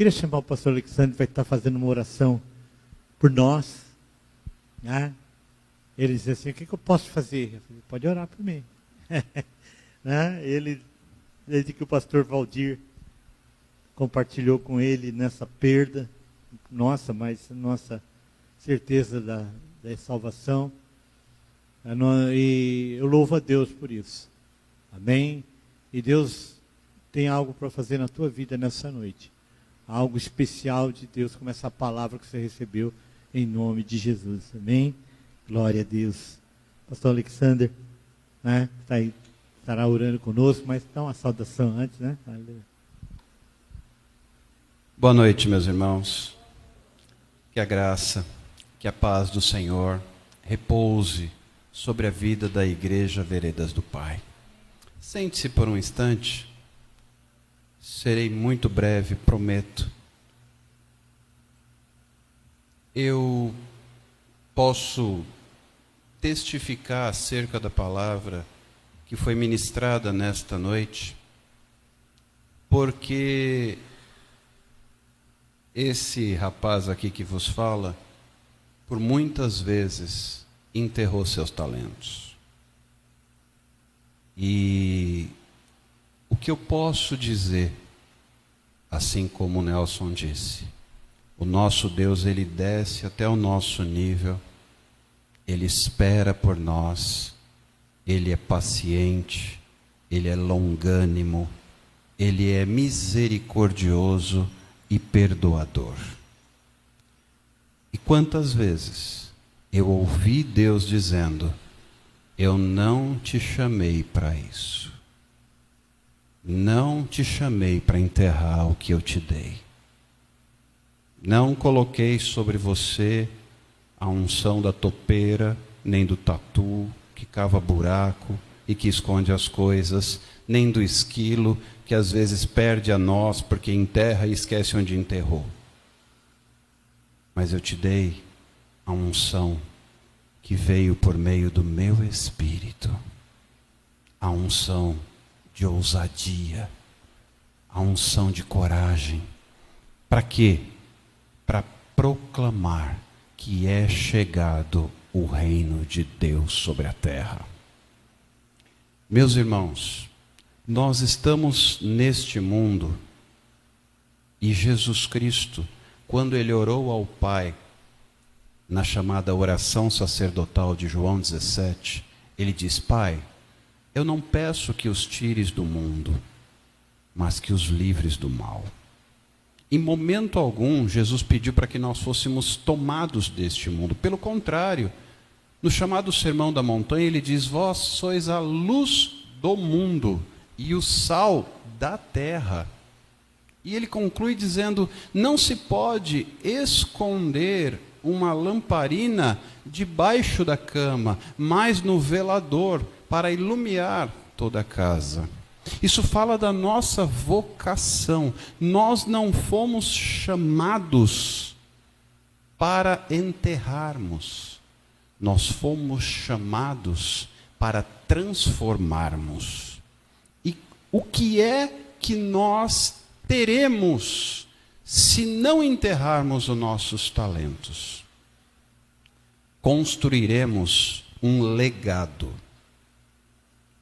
queria chamar o pastor Alexandre, vai estar fazendo uma oração por nós. Né? Ele dizia assim, o que eu posso fazer? Eu falei, pode orar por mim. Né? Ele, desde que o pastor Valdir compartilhou com ele nessa perda, nossa certeza da salvação, e eu louvo a Deus por isso. Amém? E Deus tem algo para fazer na tua vida nessa noite. Algo especial de Deus, como essa palavra que você recebeu, em nome de Jesus. Amém? Glória a Deus. Pastor Alexander, né, está aí, estará orando conosco, mas dá uma saudação antes, né? Boa noite, meus irmãos. Que a graça, que a paz do Senhor repouse sobre a vida da Igreja Veredas do Pai. Sente-se por um instante. Serei muito breve, prometo. Eu posso testificar acerca da palavra que foi ministrada nesta noite, porque esse rapaz aqui que vos fala, por muitas vezes, enterrou seus talentos. E o que eu posso dizer, assim como o Nelson disse, o nosso Deus, Ele desce até o nosso nível, Ele espera por nós, Ele é paciente, Ele é longânimo, Ele é misericordioso e perdoador. E quantas vezes eu ouvi Deus dizendo, eu não te chamei para isso. Não te chamei para enterrar o que eu te dei. Não coloquei sobre você a unção da topeira, nem do tatu, que cava buraco e que esconde as coisas, nem do esquilo, que às vezes perde a nós porque enterra e esquece onde enterrou. Mas eu te dei a unção que veio por meio do meu Espírito, a unção de ousadia, a unção de coragem. Para quê? Para proclamar que é chegado o reino de Deus sobre a terra. Meus irmãos, nós estamos neste mundo e Jesus Cristo, quando Ele orou ao Pai, na chamada oração sacerdotal de João 17, Ele diz, Pai, eu não peço que os tires do mundo, mas que os livres do mal. Em momento algum, Jesus pediu para que nós fôssemos tomados deste mundo. Pelo contrário, no chamado Sermão da Montanha, Ele diz, vós sois a luz do mundo e o sal da terra. E Ele conclui dizendo, não se pode esconder uma lamparina debaixo da cama, mas no velador, para iluminar toda a casa. Isso fala da nossa vocação. Nós não fomos chamados para enterrarmos. Nós fomos chamados para transformarmos. E o que é que nós teremos se não enterrarmos os nossos talentos? Construiremos um legado.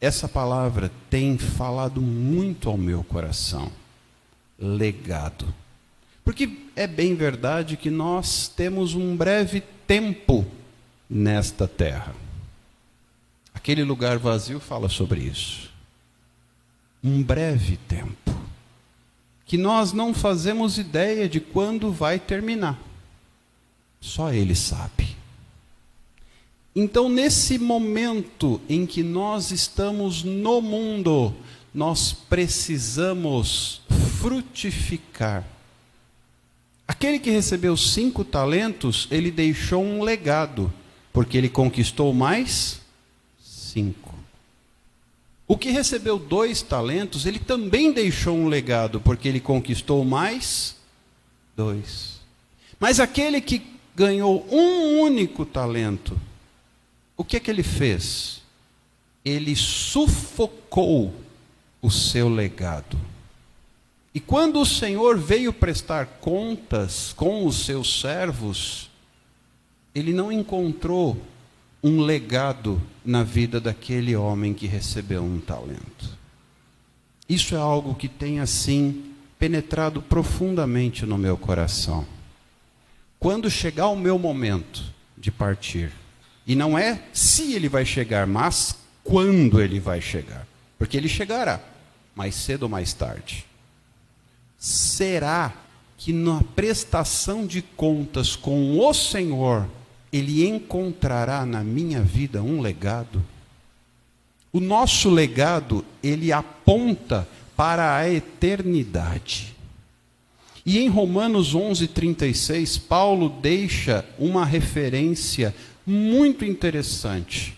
Essa palavra tem falado muito ao meu coração. Legado. Porque é bem verdade que nós temos um breve tempo nesta terra. Aquele lugar vazio fala sobre isso. Um breve tempo. Que nós não fazemos ideia de quando vai terminar. Só Ele sabe. Então, nesse momento em que nós estamos no mundo, nós precisamos frutificar. Aquele que recebeu 5 talentos, ele deixou um legado, porque ele conquistou mais 5. O que recebeu 2 talentos, ele também deixou um legado, porque ele conquistou mais 2. Mas aquele que ganhou um único talento, o que é que ele fez? Ele sufocou o seu legado. E quando o Senhor veio prestar contas com os seus servos, ele não encontrou um legado na vida daquele homem que recebeu um talento. Isso é algo que tem, assim, penetrado profundamente no meu coração. Quando chegar o meu momento de partir, e não é se ele vai chegar, mas quando ele vai chegar, porque ele chegará, mais cedo ou mais tarde. Será que na prestação de contas com o Senhor, ele encontrará na minha vida um legado? O nosso legado, ele aponta para a eternidade. E em Romanos 11:36, Paulo deixa uma referência muito interessante.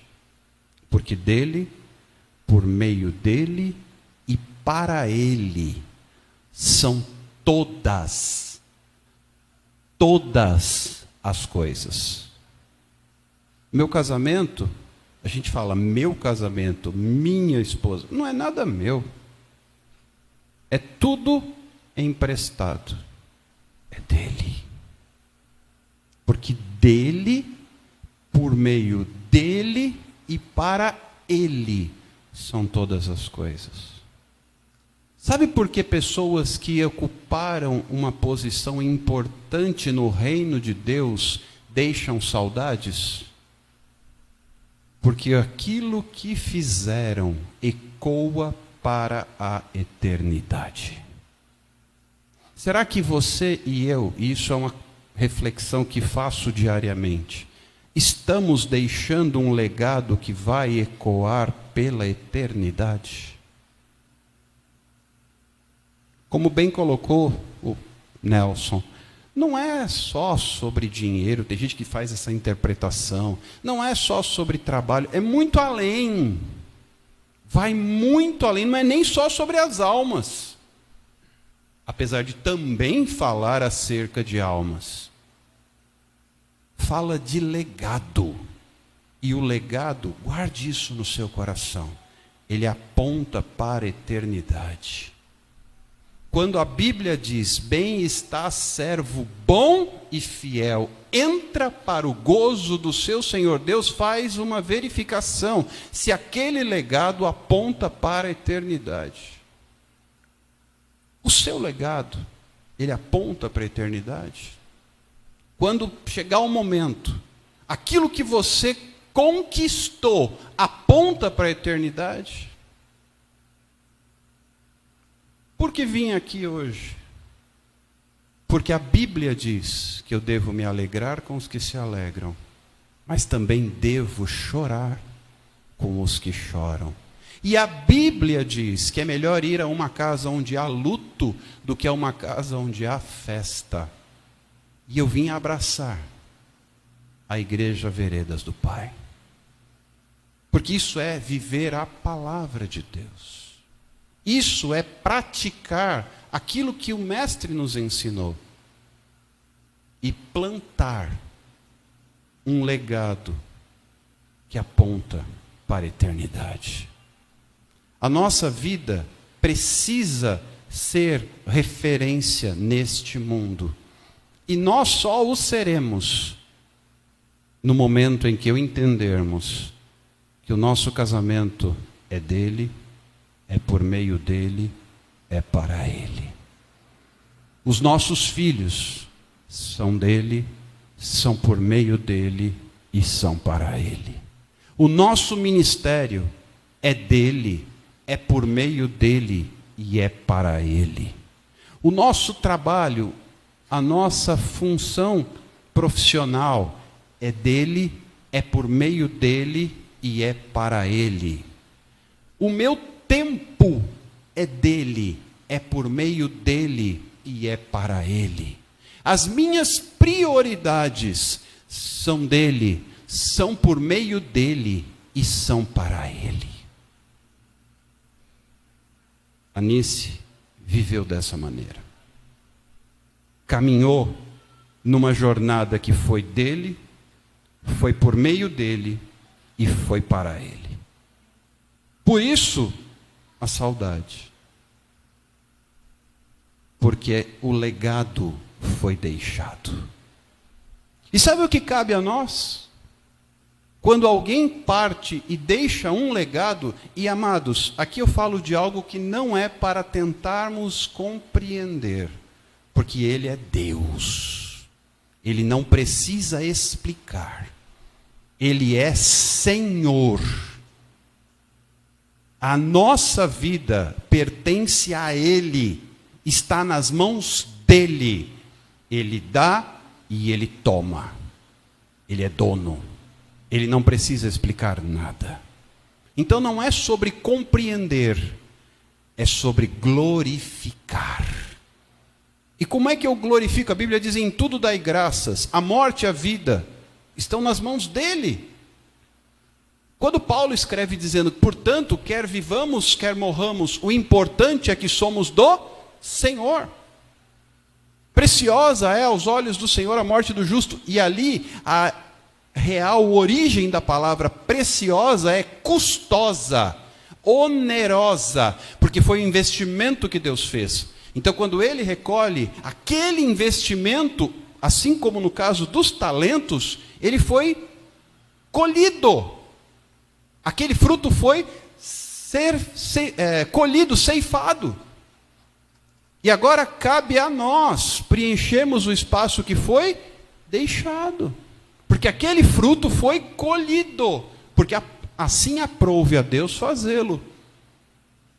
Porque dele, por meio dele e para ele, são todas as coisas. Meu casamento, a gente fala meu casamento, minha esposa, não é nada meu. É tudo emprestado. É dele. Porque dele, por meio dele e para ele são todas as coisas. Sabe por que pessoas que ocuparam uma posição importante no reino de Deus deixam saudades? Porque aquilo que fizeram ecoa para a eternidade. Será que você e eu, e isso é uma reflexão que faço diariamente, estamos deixando um legado que vai ecoar pela eternidade? Como bem colocou o Nelson, não é só sobre dinheiro, tem gente que faz essa interpretação, não é só sobre trabalho, é muito além, vai muito além, não é nem só sobre as almas, apesar de também falar acerca de almas, fala de legado, e o legado, guarde isso no seu coração, ele aponta para a eternidade. Quando a Bíblia diz, bem está servo bom e fiel, entra para o gozo do seu Senhor, Deus faz uma verificação, se aquele legado aponta para a eternidade. O seu legado, ele aponta para a eternidade? Quando chegar o momento, aquilo que você conquistou, aponta para a eternidade? Por que vim aqui hoje? Porque a Bíblia diz que eu devo me alegrar com os que se alegram, mas também devo chorar com os que choram. E a Bíblia diz que é melhor ir a uma casa onde há luto do que a uma casa onde há festa. E eu vim abraçar a Igreja Veredas do Pai. Porque isso é viver a palavra de Deus. Isso é praticar aquilo que o Mestre nos ensinou. E plantar um legado que aponta para a eternidade. A nossa vida precisa ser referência neste mundo. E nós só o seremos no momento em que eu entendermos que o nosso casamento é dele, é por meio dele, é para ele. Os nossos filhos são dele, são por meio dele e são para ele. O nosso ministério é dele, é por meio dele e é para ele. O nosso trabalho, a nossa função profissional é dele, é por meio dele e é para ele. O meu tempo é dele, é por meio dele e é para ele. As minhas prioridades são dele, são por meio dele e são para ele. Anice viveu dessa maneira. Caminhou numa jornada que foi dele, foi por meio dele e foi para ele. Por isso, a saudade. porque o legado foi deixado. E sabe o que cabe a nós? Quando alguém parte e deixa um legado, e amados, aqui eu falo de algo que não é para tentarmos compreender, porque Ele é Deus. Ele não precisa explicar. Ele é Senhor. A nossa vida pertence a Ele, está nas mãos dEle. Ele dá e Ele toma. Ele é dono. Ele não precisa explicar nada. Então não é sobre compreender, é sobre glorificar. E como é que eu glorifico? A Bíblia diz: em tudo dai graças. A morte e a vida estão nas mãos dEle. Quando Paulo escreve dizendo: portanto, quer vivamos, quer morramos, o importante é que somos do Senhor. Preciosa é aos olhos do Senhor a morte do justo. E ali a real origem da palavra preciosa é custosa, onerosa, porque foi o investimento que Deus fez. Então, quando Ele recolhe aquele investimento, assim como no caso dos talentos, ele foi colhido. Aquele fruto foi colhido, ceifado. E agora cabe a nós preenchermos o espaço que foi deixado. Porque aquele fruto foi colhido. Porque assim aprouve a Deus fazê-lo.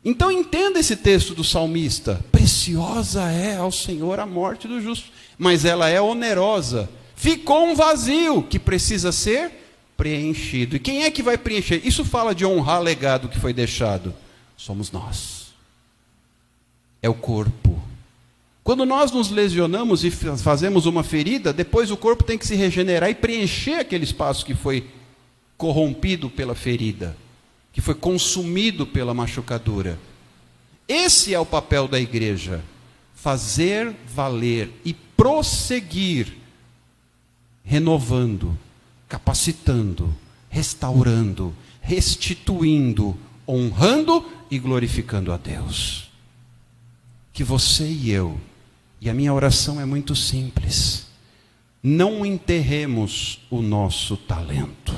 Então entenda esse texto do salmista. Preciosa é ao Senhor a morte do justo, mas ela é onerosa. Ficou um vazio que precisa ser preenchido. E quem é que vai preencher? Isso fala de honrar legado que foi deixado. Somos nós. É o corpo. Quando nós nos lesionamos e fazemos uma ferida, depois o corpo tem que se regenerar e preencher aquele espaço que foi corrompido pela ferida, que foi consumido pela machucadura. Esse é o papel da igreja: fazer valer e prosseguir, renovando, capacitando, restaurando, restituindo, honrando e glorificando a Deus. Que você e eu, e a minha oração é muito simples, não enterremos o nosso talento,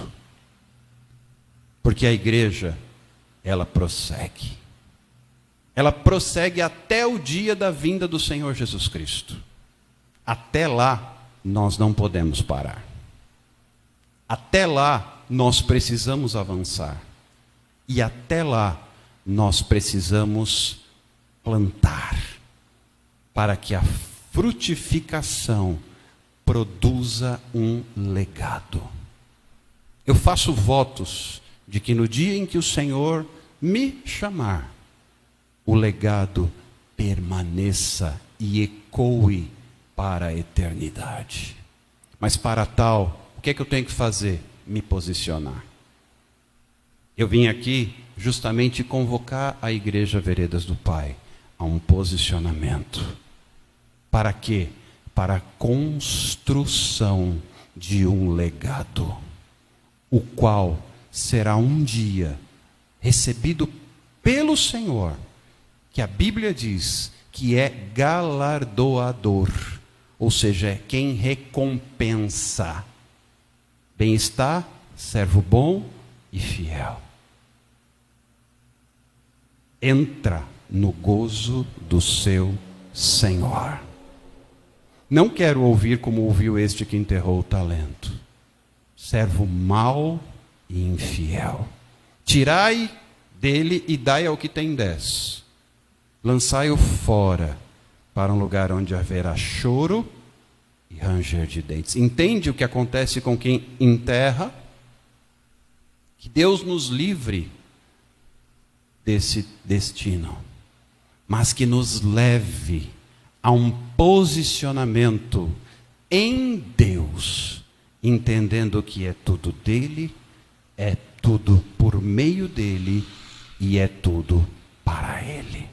porque a igreja, ela prossegue até o dia da vinda do Senhor Jesus Cristo. Até lá, nós não podemos parar. Até lá, nós precisamos avançar. E até lá, nós precisamos plantar, para que a frutificação produza um legado. Eu faço votos de que no dia em que o Senhor me chamar, o legado permaneça e ecoe para a eternidade. Mas para tal, o que é que eu tenho que fazer? Me posicionar. Eu vim aqui justamente convocar a Igreja Veredas do Pai a um posicionamento. Para quê? Para a construção de um legado, o qual será um dia recebido pelo Senhor, que a Bíblia diz que é galardoador, ou seja, é quem recompensa. Bem-estar, servo bom e fiel. Entra no gozo do seu Senhor. Não quero ouvir como ouviu este que enterrou o talento. Servo mau e infiel. Tirai dele e dai ao que tem 10. Lançai-o fora para um lugar onde haverá choro e ranger de dentes. Entende o que acontece com quem enterra? Que Deus nos livre desse destino, mas que nos leve a um posicionamento em Deus, entendendo que é tudo dele, é tudo por meio dele e é tudo para ele.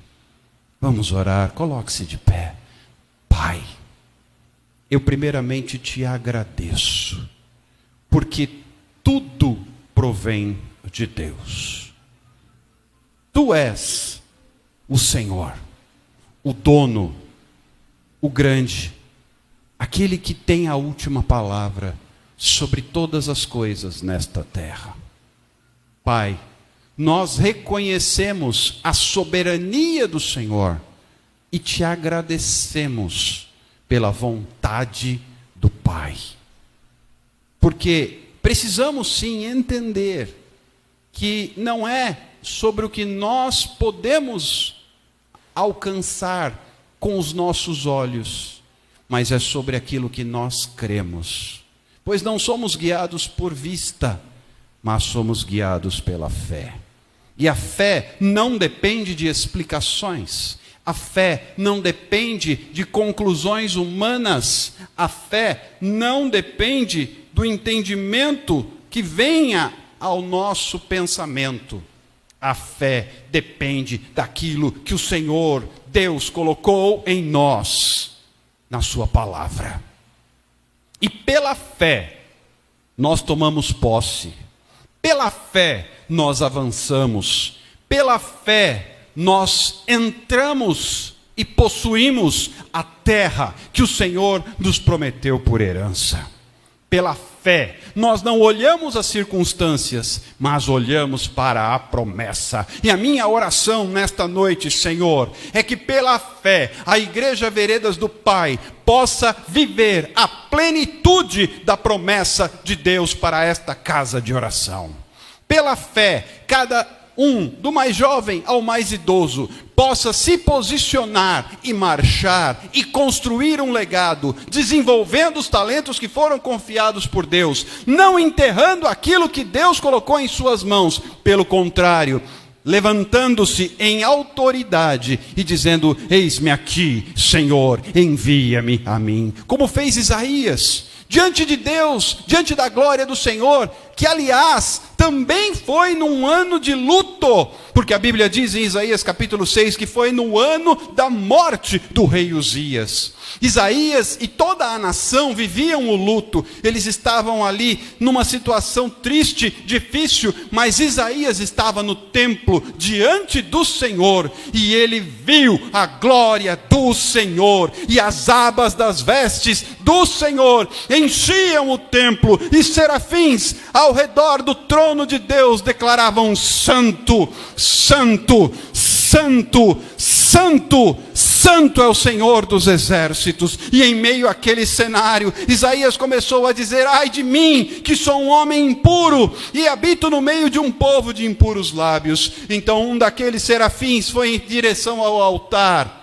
Vamos orar, coloque-se de pé. Pai, eu primeiramente te agradeço, porque tudo provém de Deus. Tu és o Senhor, o dono o grande, aquele que tem a última palavra sobre todas as coisas nesta terra. Pai, nós reconhecemos a soberania do Senhor e te agradecemos pela vontade do Pai. Porque precisamos sim entender que não é sobre o que nós podemos alcançar com os nossos olhos, mas é sobre aquilo que nós cremos. Pois não somos guiados por vista, mas somos guiados pela fé. E a fé não depende de explicações. A fé não depende de conclusões humanas. A fé não depende do entendimento que venha ao nosso pensamento. A fé depende daquilo que o Senhor, Deus, colocou em nós, na sua palavra. E pela fé, nós tomamos posse. Pela fé, nós avançamos. Pela fé, nós entramos e possuímos a terra que o Senhor nos prometeu por herança. Pela fé, nós não olhamos as circunstâncias, mas olhamos para a promessa. E a minha oração nesta noite, Senhor, é que pela fé, a Igreja Veredas do Pai possa viver a plenitude da promessa de Deus para esta casa de oração. Pela fé, cada um, do mais jovem ao mais idoso, possa se posicionar e marchar e construir um legado, desenvolvendo os talentos que foram confiados por Deus, não enterrando aquilo que Deus colocou em suas mãos, pelo contrário, levantando-se em autoridade e dizendo: eis-me aqui, Senhor, envia-me a mim, como fez Isaías, diante de Deus, diante da glória do Senhor, que aliás também foi num ano de luto, porque a Bíblia diz em Isaías capítulo 6 que foi no ano da morte do rei Uzias. Isaías e toda a nação viviam o luto, eles estavam ali numa situação triste, difícil, mas Isaías estava no templo diante do Senhor, e ele viu a glória do Senhor, e as abas das vestes do Senhor enchiam o templo, e serafins ao redor do trono de Deus declaravam: santo, santo, santo, santo, santo é o Senhor dos exércitos. E em meio àquele cenário, Isaías começou a dizer: ai de mim, que sou um homem impuro e habito no meio de um povo de impuros lábios. Então um daqueles serafins foi em direção ao altar,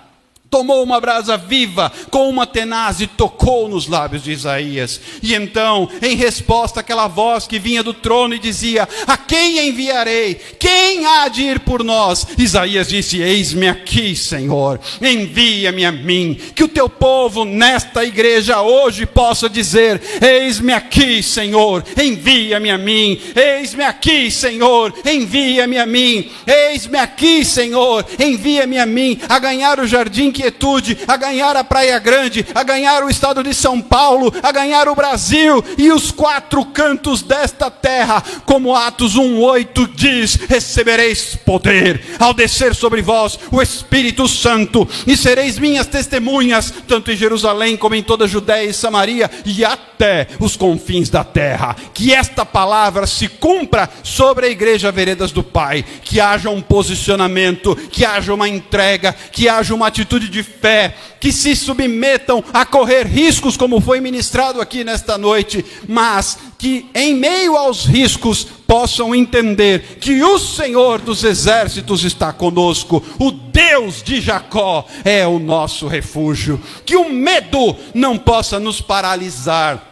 tomou uma brasa viva com uma tenaz e tocou nos lábios de Isaías. E então, em resposta àquela voz que vinha do trono e dizia: a quem enviarei? Quem há de ir por nós? Isaías disse: eis-me aqui, Senhor, envia-me a mim. Que o teu povo nesta igreja hoje possa dizer: eis-me aqui, Senhor, envia-me a mim. Eis-me aqui, Senhor, envia-me a mim. Eis-me aqui, Senhor, envia-me a mim, a ganhar o Jardim Quietude, a ganhar a Praia Grande, a ganhar o estado de São Paulo, a ganhar o Brasil e os quatro cantos desta terra, como Atos 1:8 diz: recebereis poder ao descer sobre vós o Espírito Santo, e sereis minhas testemunhas, tanto em Jerusalém como em toda a Judéia e Samaria e até os confins da terra. Que esta palavra se cumpra sobre a Igreja Veredas do Pai, que haja um posicionamento, que haja uma entrega, que haja uma atitude de fé, que se submetam a correr riscos, como foi ministrado aqui nesta noite, mas que em meio aos riscos possam entender que o Senhor dos exércitos está conosco, o Deus de Jacó é o nosso refúgio. Que o medo não possa nos paralisar,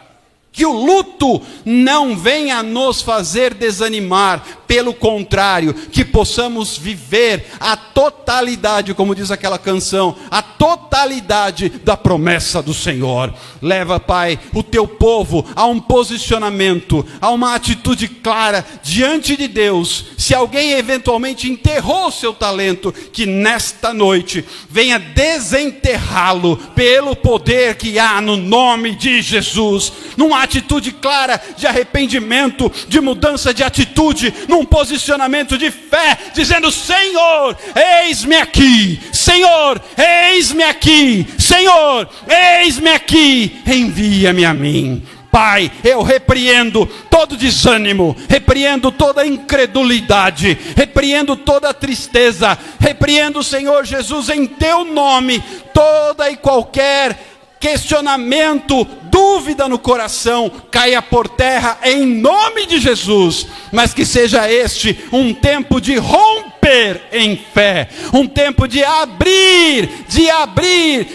que o luto não venha nos fazer desanimar, pelo contrário, que possamos viver a totalidade, como diz aquela canção, a totalidade da promessa do Senhor. Leva, Pai, o teu povo a um posicionamento, a uma atitude clara diante de Deus. Se alguém eventualmente enterrou o seu talento, que nesta noite venha desenterrá-lo pelo poder que há no nome de Jesus, numa atitude clara de arrependimento, de mudança de atitude, numa num posicionamento de fé, dizendo: Senhor, eis-me aqui, Senhor, eis-me aqui, Senhor, eis-me aqui, envia-me a mim. Pai, eu repreendo todo desânimo, repreendo toda incredulidade, repreendo toda tristeza, repreendo, Senhor Jesus, em teu nome, toda e qualquer questionamento, dúvida no coração, caia por terra em nome de Jesus, mas que seja este um tempo de romper em fé, um tempo de abrir,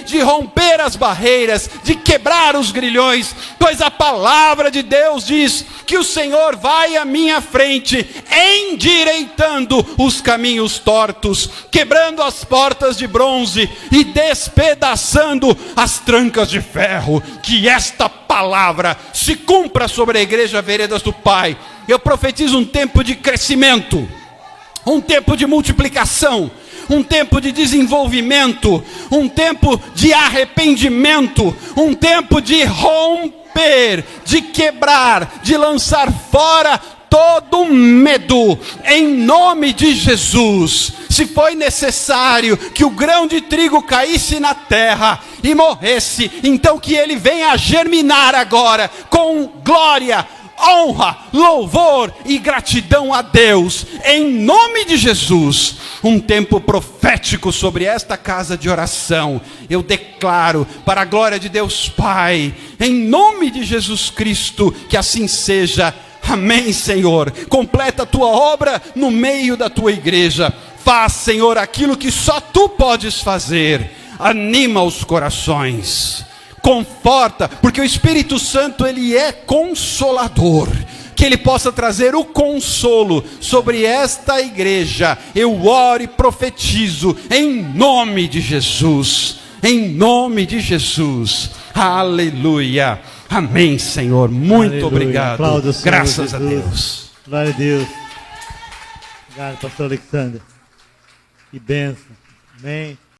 de romper as barreiras, de quebrar os grilhões, pois a palavra de Deus diz que o Senhor vai à minha frente, endireitando os caminhos tortos, quebrando as portas de bronze e despedaçando as trancas de ferro. Que esta palavra se cumpra sobre a igreja Veredas do Pai. Eu profetizo um tempo de crescimento, um tempo de multiplicação, um tempo de desenvolvimento, um tempo de arrependimento, um tempo de romper, de quebrar, de lançar fora todo medo, em nome de Jesus. Se foi necessário que o grão de trigo caísse na terra e morresse, então que ele venha germinar agora, com glória, honra, louvor e gratidão a Deus, em nome de Jesus. Um tempo profético sobre esta casa de oração, eu declaro para a glória de Deus Pai, em nome de Jesus Cristo, que assim seja. Amém, Senhor. Completa a tua obra no meio da tua igreja. Faz, Senhor, aquilo que só tu podes fazer. Anima os corações, conforta, porque o Espírito Santo, ele é consolador. Que ele possa trazer o consolo sobre esta igreja. Eu oro e profetizo em nome de Jesus. Em nome de Jesus. Aleluia. Amém, Senhor. Muito Aleluia. Obrigado. Aplauda, Senhor Graças Jesus. a Deus. Glória a Deus. Obrigado, pastor Alexandre. Que bênção. Amém.